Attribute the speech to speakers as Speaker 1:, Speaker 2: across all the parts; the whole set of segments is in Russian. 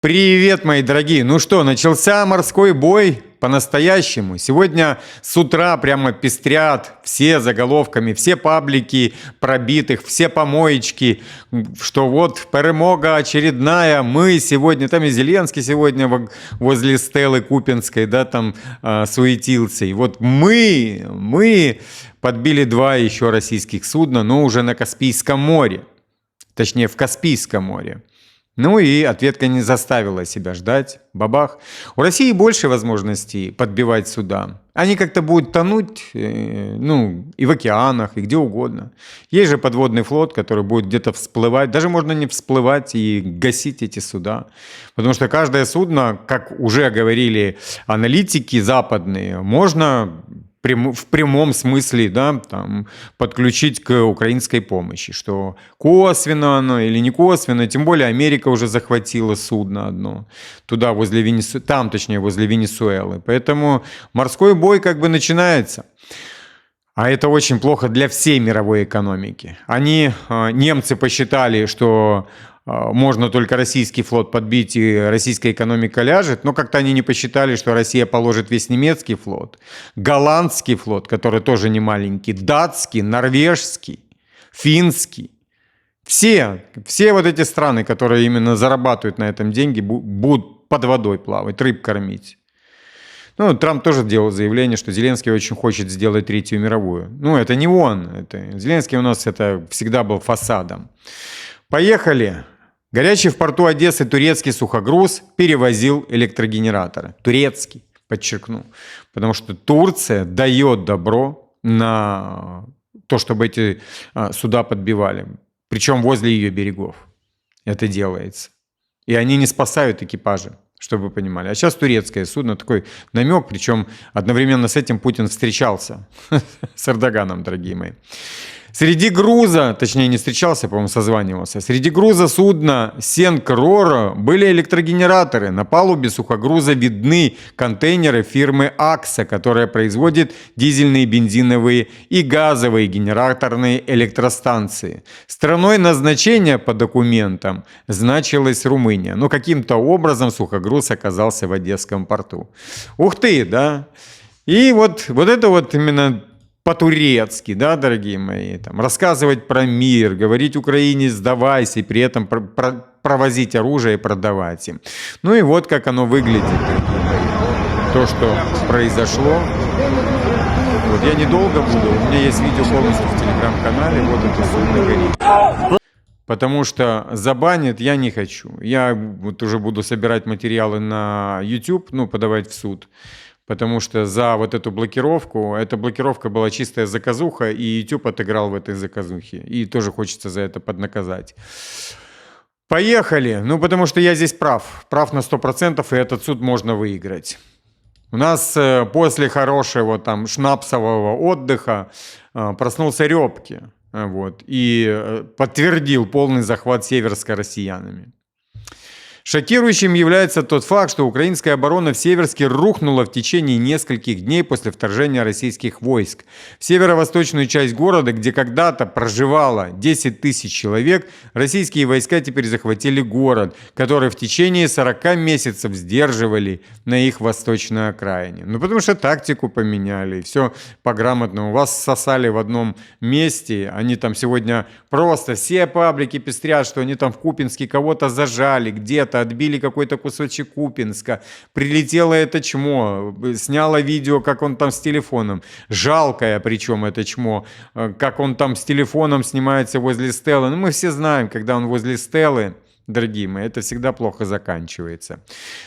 Speaker 1: Привет, мои дорогие! Ну что, начался морской бой по-настоящему. Сегодня с утра прямо пестрят все заголовками, все паблики пробитых, все помоечки, что вот перемога очередная, мы сегодня, там и Зеленский сегодня возле Стеллы Купинской, да, там суетился. И вот мы подбили 2 еще российских судна, но уже на Каспийском море, точнее в Каспийском море. Ну и ответка не заставила себя ждать. Бабах. У России больше возможностей подбивать суда. Они как-то будут тонуть, и в океанах, и где угодно. Есть же подводный флот, который будет где-то всплывать. Даже можно не всплывать и гасить эти суда. Потому что каждое судно, как уже говорили аналитики западные, можно в прямом смысле, да, там, подключить к украинской помощи, что косвенно оно или не косвенно, тем более Америка уже захватила судно одно, туда возле возле Венесуэлы, поэтому морской бой как бы начинается. А это очень плохо для всей мировой экономики. Немцы посчитали, что можно только российский флот подбить, и российская экономика ляжет, но как-то они не посчитали, что Россия положит весь немецкий флот, голландский флот, который тоже не маленький, датский, норвежский, финский. Все вот эти страны, которые именно зарабатывают на этом деньги, будут под водой плавать, рыб кормить. Ну, Трамп тоже делал заявление, что Зеленский очень хочет сделать Третью мировую. Ну, это не он. Зеленский у нас это всегда был фасадом. Поехали. Горячий в порту Одессы турецкий сухогруз перевозил электрогенераторы. Турецкий, подчеркну. Потому что Турция дает добро на то, чтобы эти суда подбивали. Причем возле ее берегов это делается. И они не спасают экипажи, чтобы вы понимали. А сейчас турецкое судно, такой намек, причем одновременно с этим Путин встречался с Эрдоганом, дорогие мои. Среди груза, точнее не встречался, по-моему, созванивался, среди груза судна Сенк-Роро были электрогенераторы. На палубе сухогруза видны контейнеры фирмы Акса, которая производит дизельные, бензиновые и газовые генераторные электростанции. Страной назначения по документам значилась Румыния. Но каким-то образом сухогруз оказался в Одесском порту. Ух ты, да? И вот это вот именно по-турецки, да, дорогие мои, там, рассказывать про мир, говорить Украине «сдавайся», и при этом провозить оружие и продавать им. Ну и вот как оно выглядит, дорогие мои. То, что произошло. Вот я недолго буду, у меня есть видео полностью в телеграм-канале, вот это судно горит. Потому что забанят я не хочу. Я вот уже буду собирать материалы на YouTube, подавать в суд. Потому что за вот эту блокировку, эта блокировка была чистая заказуха, и YouTube отыграл в этой заказухе. И тоже хочется за это поднаказать. Поехали! Потому что я здесь прав. Прав на 100%, и этот суд можно выиграть. У нас после хорошего там шнапсового отдыха проснулся Рёбки. Вот, и подтвердил полный захват Северска россиянами. Шокирующим является тот факт, что украинская оборона в Северске рухнула в течение нескольких дней после вторжения российских войск. В северо-восточную часть города, где когда-то проживало 10 тысяч человек, российские войска теперь захватили город, который в течение 40 месяцев сдерживали на их восточной окраине. Потому что тактику поменяли, и все по-грамотному. Вас сосали в одном месте, они там сегодня просто все паблики пестрят, что они там в Купинске кого-то зажали, где-то отбили какой-то кусочек Купинска, прилетело это чмо, сняло видео, как он там с телефоном, жалкое причем это чмо, как он там с телефоном снимается возле Стеллы. Мы все знаем, когда он возле Стеллы, дорогие мои, это всегда плохо заканчивается.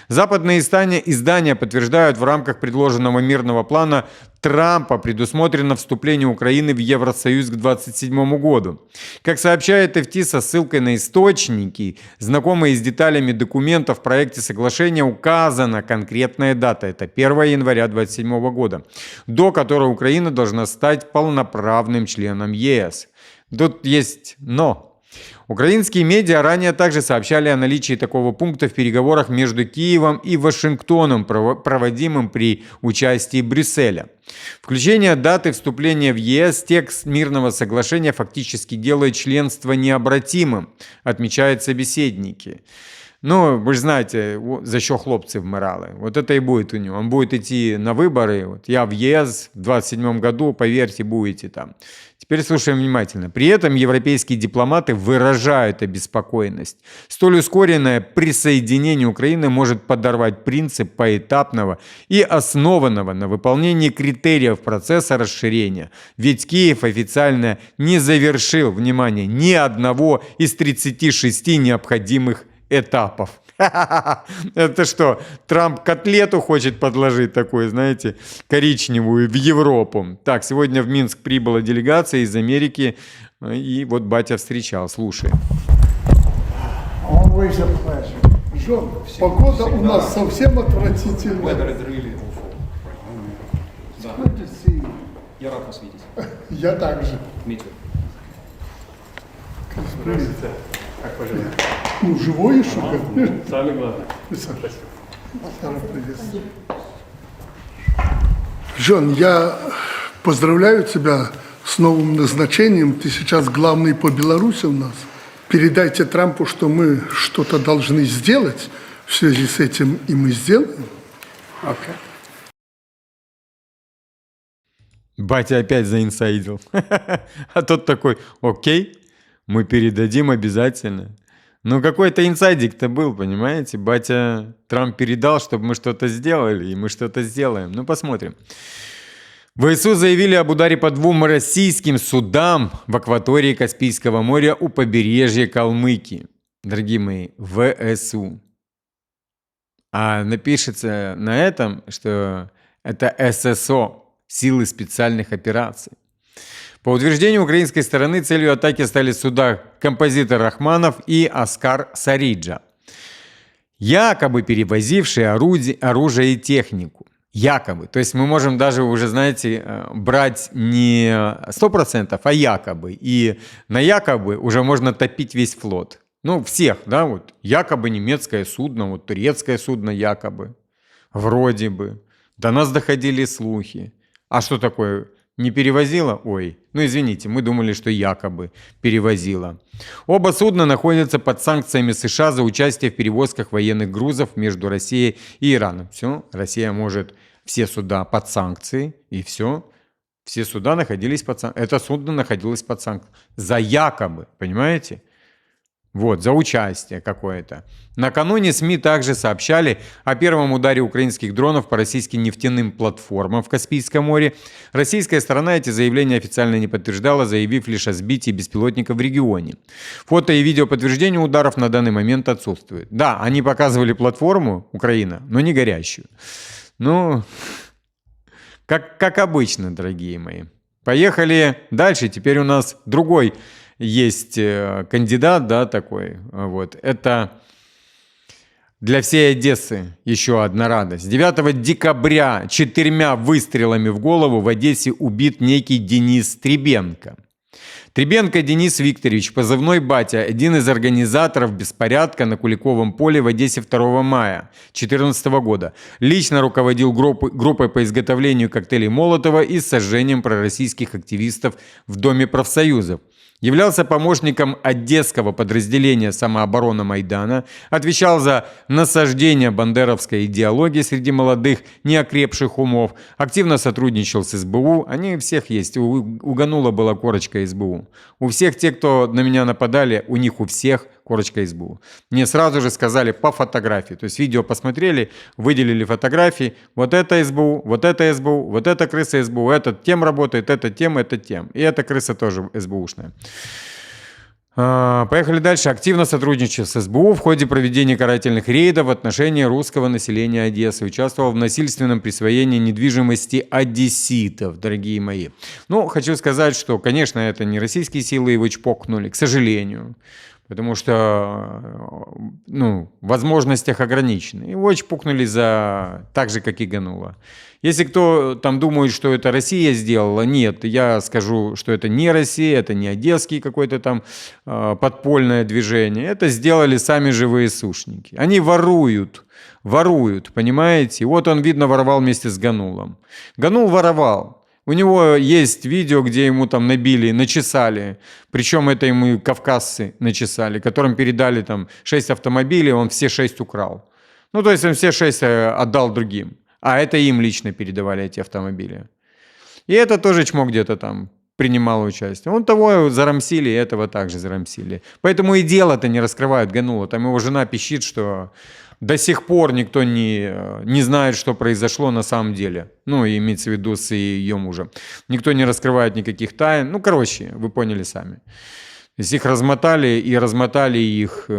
Speaker 1: Западные издания подтверждают, в рамках предложенного мирного плана Трампа предусмотрено вступление Украины в Евросоюз к 2027 году. Как сообщает FT со ссылкой на источники, знакомые с деталями документов в проекте соглашения, указана конкретная дата. Это 1 января 2027 года, до которой Украина должна стать полноправным членом ЕС. Тут есть «но». Украинские медиа ранее также сообщали о наличии такого пункта в переговорах между Киевом и Вашингтоном, проводимым при участии Брюсселя. Включение даты вступления в ЕС в текст мирного соглашения фактически делает членство необратимым, отмечают собеседники. Ну, вы же знаете, за що хлопцы вмирали. Вот это и будет у него. Он будет идти на выборы. Вот я в ЕС в 27 году, поверьте, будете там. Теперь слушаем внимательно. При этом европейские дипломаты выражают обеспокоенность. Столь ускоренное присоединение Украины может подорвать принцип поэтапного и основанного на выполнении критериев процесса расширения. Ведь Киев официально не завершил, внимание, ни одного из 36 необходимых этапов. Это что, Трамп котлету хочет подложить такую, знаете, коричневую в Европу? Так, сегодня в Минск прибыла делегация из Америки, и вот батя встречал, слушай.
Speaker 2: Always a pleasure. Жон, погода у нас совсем отвратительная. Good to see you.
Speaker 3: Я рад вас видеть.
Speaker 2: Я также.
Speaker 3: Дмитрий.
Speaker 2: Привет.
Speaker 4: Как поживаете?
Speaker 2: Ну, живой еще, конечно.
Speaker 4: Самое главное.
Speaker 2: Сара, привет. Жон, я поздравляю тебя с новым назначением. Ты сейчас главный по Беларуси у нас. Передайте Трампу, что мы что-то должны сделать в связи с этим, и мы сделаем.
Speaker 4: Окей.
Speaker 1: Батя опять заинсайдил. А тот такой, окей, мы передадим обязательно. Ну, какой-то инсайдик-то был, понимаете? Батя Трамп передал, чтобы мы что-то сделали, и мы что-то сделаем. Ну, посмотрим. ВСУ заявили об ударе по 2 российским судам в акватории Каспийского моря у побережья Калмыкии. Дорогие мои, ВСУ. А напишется на этом, что это ССО, силы специальных операций. По утверждению украинской стороны, целью атаки стали суда композитор Рахманов и Оскар Сариджа, якобы перевозившие оружие и технику. Якобы. То есть мы можем даже уже, знаете, брать не 100%, а якобы. И на якобы уже можно топить весь флот. Ну, всех, да, вот. Якобы немецкое судно, вот турецкое судно якобы. Вроде бы. До нас доходили слухи. А что такое? Не перевозила? Ой, ну извините, мы думали, что якобы перевозила. Оба судна находятся под санкциями США за участие в перевозках военных грузов между Россией и Ираном. Все, Россия может все суда под санкции, и все. Все суда находились под санкциями. Это судно находилось под санкциями. За якобы, понимаете? Вот, за участие какое-то. Накануне СМИ также сообщали о первом ударе украинских дронов по российским нефтяным платформам в Каспийском море. Российская сторона эти заявления официально не подтверждала, заявив лишь о сбитии беспилотников в регионе. Фото и видео подтверждения ударов на данный момент отсутствуют. Да, они показывали платформу Украина, но не горящую. Ну, как обычно, дорогие мои. Поехали дальше. Теперь у нас другой есть кандидат, да, такой. Вот. Это для всей Одессы еще одна радость. 9 декабря 4 выстрелами в голову в Одессе убит некий Денис Требенко. Требенко Денис Викторович, позывной «Батя», один из организаторов беспорядка на Куликовом поле в Одессе 2 мая 2014 года. Лично руководил группой по изготовлению коктейлей Молотова и сожжением пророссийских активистов в Доме профсоюзов. Являлся помощником одесского подразделения самообороны Майдана, отвечал за насаждение бандеровской идеологии среди молодых, неокрепших умов, активно сотрудничал с СБУ, они у всех есть, у Ганула была корочка СБУ. У всех тех, кто на меня нападали, у них у всех корочка СБУ. Мне сразу же сказали по фотографии, то есть видео посмотрели, выделили фотографии, вот это СБУ, вот это СБУ, вот это крыса СБУ, этот тем работает, это тем, и эта крыса тоже СБУшная. Поехали дальше. Активно сотрудничал с СБУ в ходе проведения карательных рейдов в отношении русского населения Одессы. Участвовал в насильственном присвоении недвижимости одесситов, дорогие мои. Ну, хочу сказать, что, конечно, это не российские силы его чпокнули, к сожалению. Потому что, ну, в возможностях ограничены. Его чпокнули за так же, как и Ганула. Если кто там думает, что это Россия сделала, нет, я скажу, что это не Россия, это не одесский какой-то там подпольное движение. Это сделали сами же ВСУшники. Они воруют, понимаете? Вот он, видно, воровал вместе с Ганулом. Ганул воровал. У него есть видео, где ему там набили, начесали. Причем это ему кавказцы начесали, которым передали там 6 автомобилей, он все 6 украл. Ну, то есть он все 6 отдал другим. А это им лично передавали эти автомобили. И это тоже чмо где-то там принимало участие. Он того зарамсили, и этого также зарамсили. Поэтому и дело-то не раскрывают Ганула. Там его жена пищит, что до сих пор никто не знает, что произошло на самом деле. Ну, имеется в виду с ее мужем. Никто не раскрывает никаких тайн. Ну, короче, вы поняли сами. То есть их размотали, и размотали их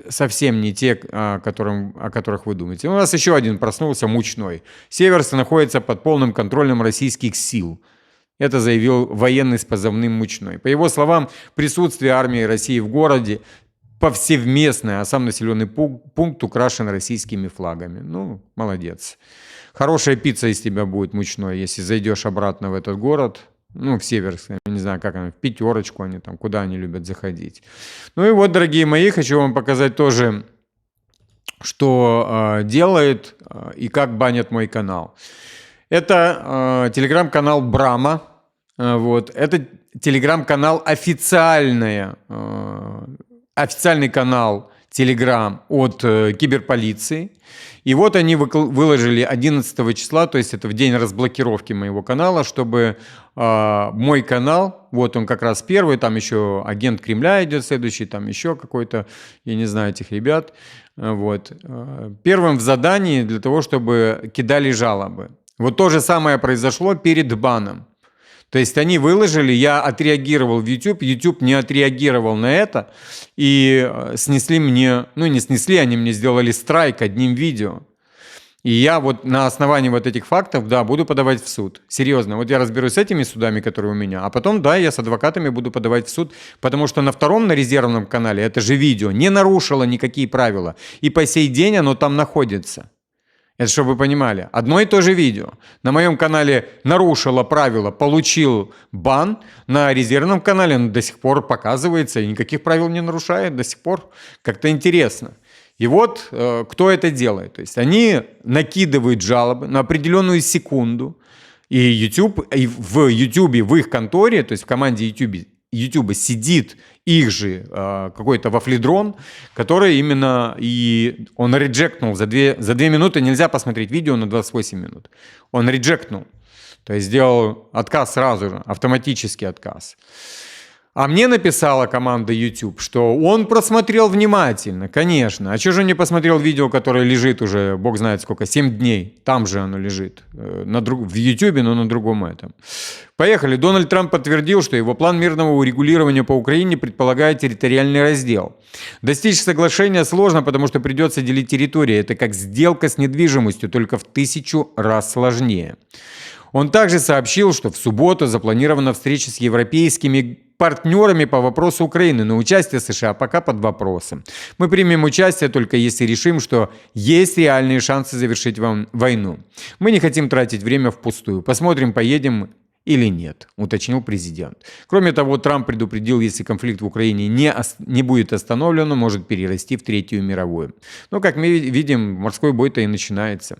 Speaker 1: совсем не те, о которых вы думаете. У нас еще один проснулся, Мучной. Северцы находятся под полным контролем российских сил. Это заявил военный с позывным Мучной. По его словам, присутствие армии России в городе повсеместное, а сам населенный пункт украшен российскими флагами. Ну, молодец. Хорошая пицца из тебя будет, Мучной, если зайдешь обратно в этот город. Ну, в Северск, я не знаю, как они, в Пятерочку они там, куда они любят заходить. Ну и вот, дорогие мои, хочу вам показать тоже, что делает и как банят мой канал. Это телеграм-канал Брама. Вот. Это телеграм-канал официальный канал Telegram от киберполиции. И вот они выложили 11 числа, то есть это в день разблокировки моего канала, чтобы мой канал, вот он как раз первый, там еще агент Кремля идет следующий, там еще какой-то, я не знаю этих ребят, вот, первым в задании для того, чтобы кидали жалобы. Вот то же самое произошло перед баном. То есть они выложили, я отреагировал в YouTube, YouTube не отреагировал на это, и снесли мне, ну не снесли, они мне сделали страйк одним видео. И я вот на основании вот этих фактов, да, буду подавать в суд. Серьезно, вот я разберусь с этими судами, которые у меня, а потом, да, я с адвокатами буду подавать в суд, потому что на втором, на резервном канале, это же видео не нарушило никакие правила, и по сей день оно там находится. Это чтобы вы понимали. Одно и то же видео. На моем канале нарушило правила, получил бан. На резервном канале он до сих пор показывается и никаких правил не нарушает до сих пор. Как-то интересно. И вот кто это делает. То есть они накидывают жалобы на определенную секунду. И YouTube, и в YouTube, в их конторе, то есть в команде YouTube сидит их же какой-то вафледрон, который именно и он реджектнул за 2 минуты. Нельзя посмотреть видео на 28 минут. Он реджектнул. То есть сделал отказ сразу же, автоматический отказ. А мне написала команда YouTube, что он просмотрел внимательно, конечно. А что же он не посмотрел видео, которое лежит уже, бог знает сколько, 7 дней. Там же оно лежит, в YouTube, но на другом этом. Поехали. Дональд Трамп подтвердил, что его план мирного урегулирования по Украине предполагает территориальный раздел. Достичь соглашения сложно, потому что придется делить территории. Это как сделка с недвижимостью, только в 1000 раз сложнее. Он также сообщил, что в субботу запланирована встреча с европейскими партнерами по вопросу Украины, но участие США пока под вопросом. Мы примем участие только если решим, что есть реальные шансы завершить войну. Мы не хотим тратить время впустую. Посмотрим, поедем или нет, уточнил президент. Кроме того, Трамп предупредил, если конфликт в Украине не будет остановлен, он может перерасти в Третью мировую. Но, как мы видим, морской бой-то и начинается.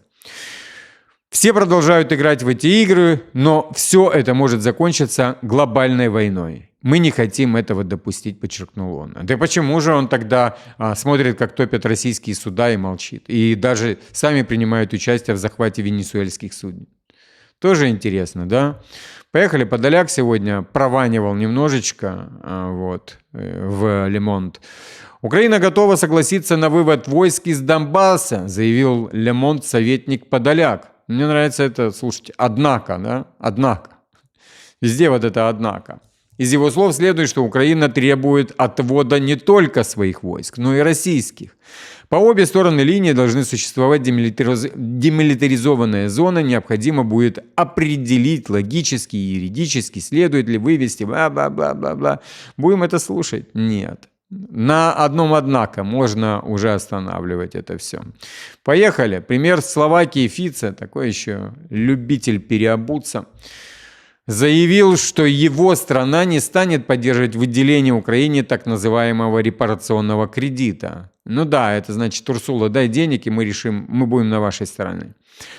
Speaker 1: Все продолжают играть в эти игры, но все это может закончиться глобальной войной. Мы не хотим этого допустить, подчеркнул он. Да почему же он тогда смотрит, как топят российские суда и молчит? И даже сами принимают участие в захвате венесуэльских суден. Тоже интересно, да? Поехали. Подоляк сегодня прованивал немножечко в Лемонт. Украина готова согласиться на вывод войск из Донбасса, заявил Лемонт советник Подоляк. Мне нравится это, слушайте, однако, да? Однако. Везде вот это однако. Из его слов следует, что Украина требует отвода не только своих войск, но и российских. По обе стороны линии должны существовать демилитаризованная зона. Необходимо будет определить логически и юридически, следует ли вывести, бла-бла-бла-бла-бла. Будем это слушать? Нет. На одном однако можно уже останавливать это все. Поехали. Пример Словакии. Фице, такой еще любитель переобуться, заявил, что его страна не станет поддерживать выделение Украине так называемого репарационного кредита. Ну да, это значит, Урсула, дай денег, и мы решим, мы будем на вашей стороне.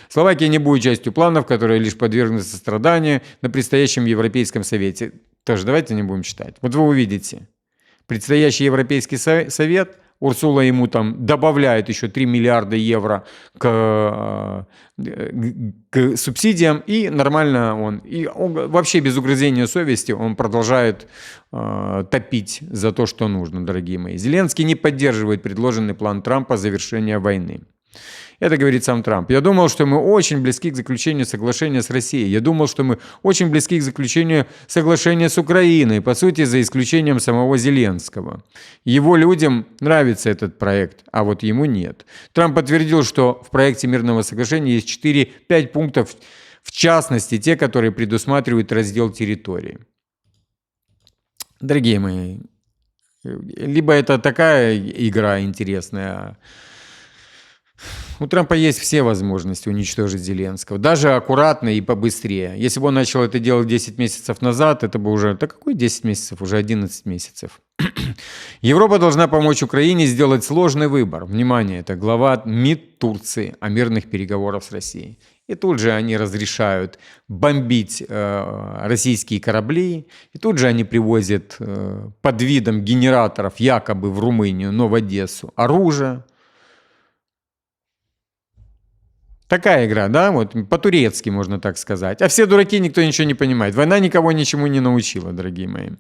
Speaker 1: Словакия не будет частью планов, которые лишь подвергнутся страданию на предстоящем Европейском совете. Тоже давайте не будем читать. Вот вы увидите. Предстоящий Европейский совет, Урсула ему там добавляет еще 3 миллиарда евро к субсидиям, и нормально он вообще без угрызения совести он продолжает топить за то, что нужно, дорогие мои. Зеленский не поддерживает предложенный план Трампа завершения войны. Это говорит сам Трамп. Я думал, что мы очень близки к заключению соглашения с Россией. Я думал, что мы очень близки к заключению соглашения с Украиной, по сути, за исключением самого Зеленского. Его людям нравится этот проект, а вот ему нет. Трамп подтвердил, что в проекте мирного соглашения есть 4-5 пунктов, в частности, те, которые предусматривают раздел территории. Дорогие мои, либо это такая игра интересная, у Трампа есть все возможности уничтожить Зеленского, даже аккуратно и побыстрее. Если бы он начал это делать 10 месяцев назад, это бы уже... Да какой 10 месяцев? Уже 11 месяцев. Европа должна помочь Украине сделать сложный выбор. Внимание, это глава МИД Турции о мирных переговорах с Россией. И тут же они разрешают бомбить российские корабли, и тут же они привозят под видом генераторов якобы в Румынию, но в Одессу оружие. Такая игра, да, вот по-турецки можно так сказать. А все дураки, никто ничего не понимает. Война никого ничему не научила, дорогие мои.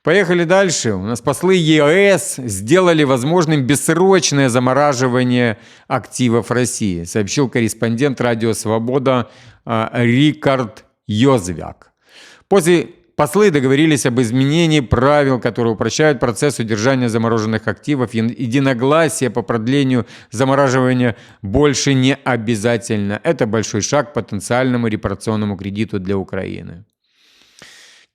Speaker 1: Поехали дальше. У нас послы ЕС сделали возможным бессрочное замораживание активов России, сообщил корреспондент «Радио Свобода» Рикард Йозвяк. Послы договорились об изменении правил, которые упрощают процесс удержания замороженных активов. Единогласие по продлению замораживания больше не обязательно. Это большой шаг к потенциальному репарационному кредиту для Украины.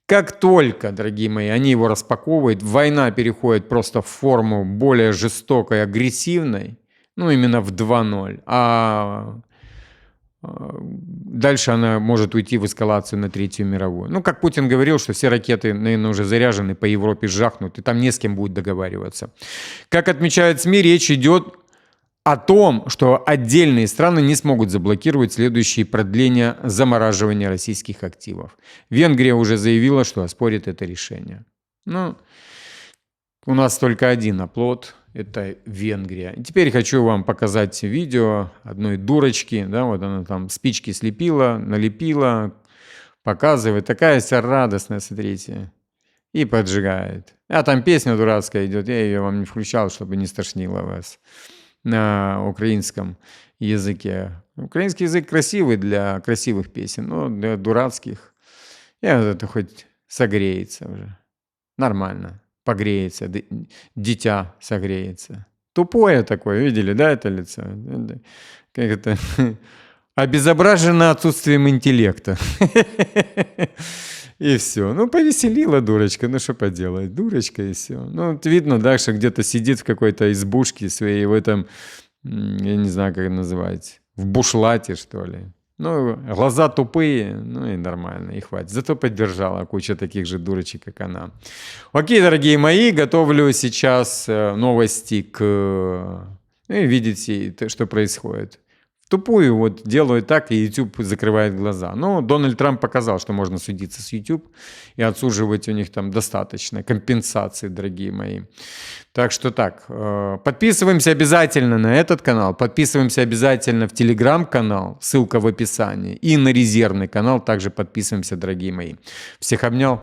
Speaker 1: Как только, дорогие мои, они его распаковывают, война переходит просто в форму более жестокой, агрессивной, ну именно в 2.0, а дальше она может уйти в эскалацию на Третью мировую. Ну, как Путин говорил, что все ракеты, наверное, уже заряжены, по Европе жахнут, и там не с кем будет договариваться. Как отмечают СМИ, речь идет о том, что отдельные страны не смогут заблокировать следующие продления замораживания российских активов. Венгрия уже заявила, что оспорит это решение. Ну, у нас только один оплот. Это Венгрия. И теперь хочу вам показать видео одной дурочки. Да, вот она там спички слепила, налепила, показывает. Такая вся радостная, смотрите. И поджигает. А там песня дурацкая идет. Я ее вам не включал, чтобы не стошнило вас. На украинском языке. Украинский язык красивый для красивых песен, но для дурацких. И вот это хоть согреется уже. Нормально. Погреется, дитя согреется. Тупое такое, видели, да, это лицо? Как это? Обезображено отсутствием интеллекта. И все. Ну, повеселила дурочка, ну что поделать, дурочка и все. Ну, видно, да, что где-то сидит в какой-то избушке своей, в этом, я не знаю, как это называть, в бушлате, что ли. Ну, глаза тупые, ну и нормально, и хватит. Зато поддержала куча таких же дурочек, как она. Окей, дорогие мои, готовлю сейчас новости к... Ну, и видите, что происходит. Тупую вот делают так, и YouTube закрывает глаза. Но Дональд Трамп показал, что можно судиться с YouTube и отсуживать у них там достаточно компенсации, дорогие мои. Так что так, подписываемся обязательно на этот канал, подписываемся обязательно в Telegram-канал, ссылка в описании, и на резервный канал также подписываемся, дорогие мои. Всех обнял.